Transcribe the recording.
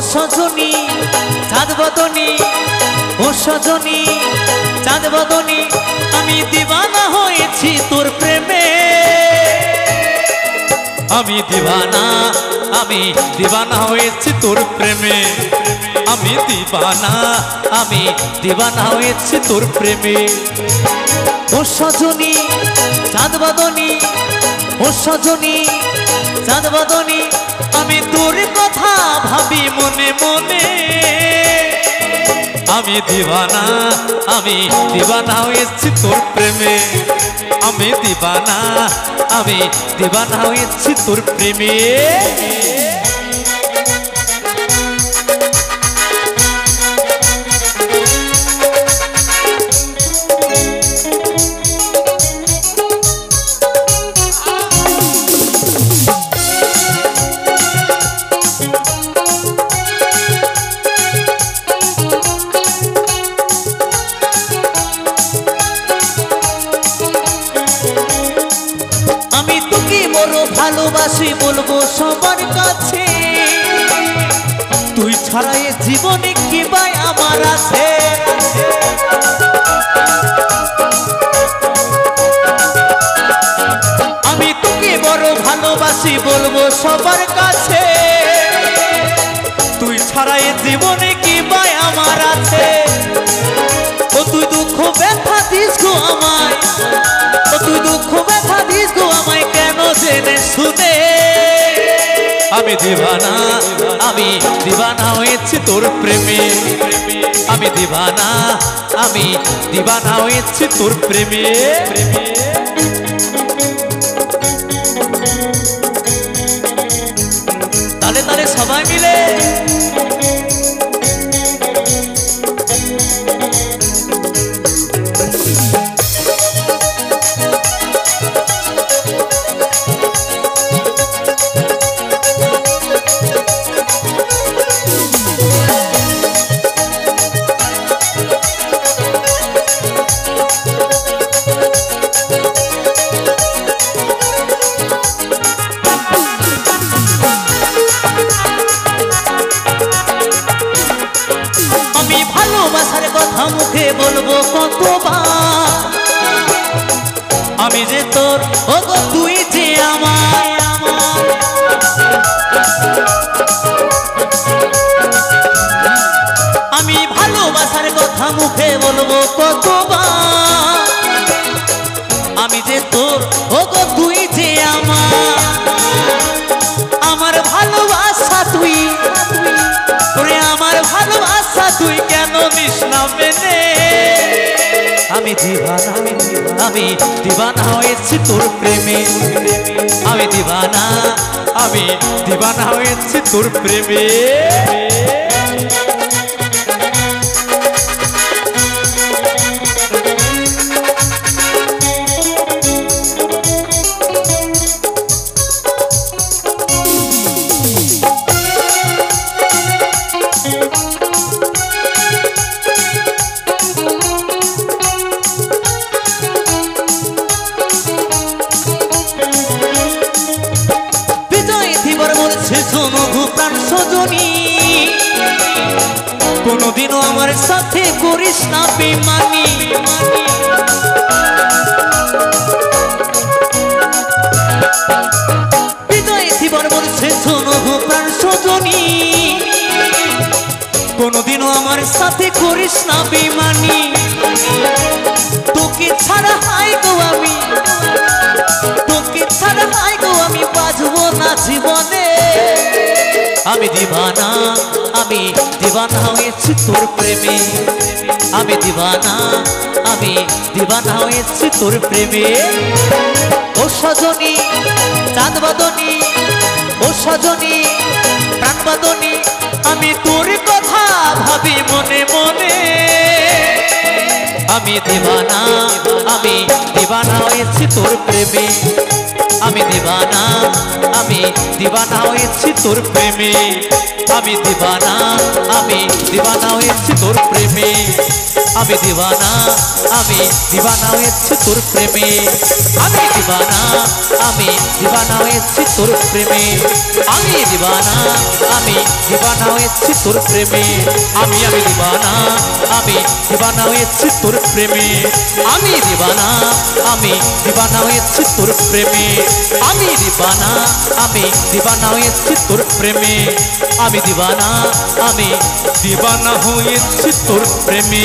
সজনী চাঁদ বদনী, ও সজনী চাঁদ বদনী, আমি দিবানা হয়েছি তোর প্রেমে। আমি দিবানা হয়েছি তোর প্রেমে। আমি দিবানা হয়েছি তোর প্রেমে। ও সজনী চাঁদ বদনী, ও সজনী চাঁদ বদনী, আমি তোর কথা ভাবি মনে মনে। আমি দিবানা হয়েছি তোর প্রেমে। আমি দিবানা হয়েছি তোর প্রেমে। ভালোবাসি বলবো সবার কাছে, তুই ছাড়া এ জীবনে কি ভাই আমার আছে। আমি তোকে বড় ভালোবাসি বলবো সবার কাছে, তুই ছাড়া এ জীবনে কি ভাই আমার আছে। ও তুই দুঃখ ব্যথা দিস গো আমায়, ও তুই দুঃখ ব্যথা দিস গো আমায় কেন জেনে শুনে। আমি দিবানা হয়েছি তোর প্রেমে। আমি দিবানা হয়েছি তোর প্রেমে। তালে তালে সবাই মিলে ভালোবাসার কথা মুখে বলবো কতবার। আমি যে তোর, ও গো তুই যে আমার। আমি ভালোবাসার কথা মুখে বলবো কতবার। আমি যে তোর, ও গো তুই যে আমার। আমার ভালোবাসা তুই, আমার ভালোবাসা তুই কেন নিস না মেনে। আমি দিবানা হয়েছি তোর প্রেমে। আমি দিবানা হয়েছি তোর প্রেমে। প্রাণ সজনী, কোনদিনও আমার সাথে করিস না বেমানি। হৃদয়ে জীবন বলছে শোনো প্রাণ সজনী, কোনদিনও আমার সাথে করিস না বেমানি। তোকে ছাড়া হাই গো আমি, তোকে ছাড়া হাই গো আমি বাঁচবো না জীবনে। আমি দিবানা হয়েছি তোর প্রেমে। আমি দিবানা হয়েছি তোর প্রেমে। ও সজনী চাঁদ বদনী, ও সজনী প্রাণ বদনী, আমি তোর কথা ভাবি মনে মনে। আমি দিবানা হয়েছি তোর প্রেমে। আমি দিবানা হয়েছি তোর প্রেমে। আমি দিবানা হয়েছি তোর প্রেমে। আমি দিবানা হয়েছি তোর প্রেমে আমি দিবানা হয়েছি তোর প্রেমে আমি দিবানা হয়েছি তোর প্রেমে আমি দিবানা হয়েছি তোর প্রেমে আমি দিবানা হয়েছি তোর প্রেমে আমি দিবানা হয়েছি তোর প্রেমে আমি দিবানা হয়েছি তোর প্রেমে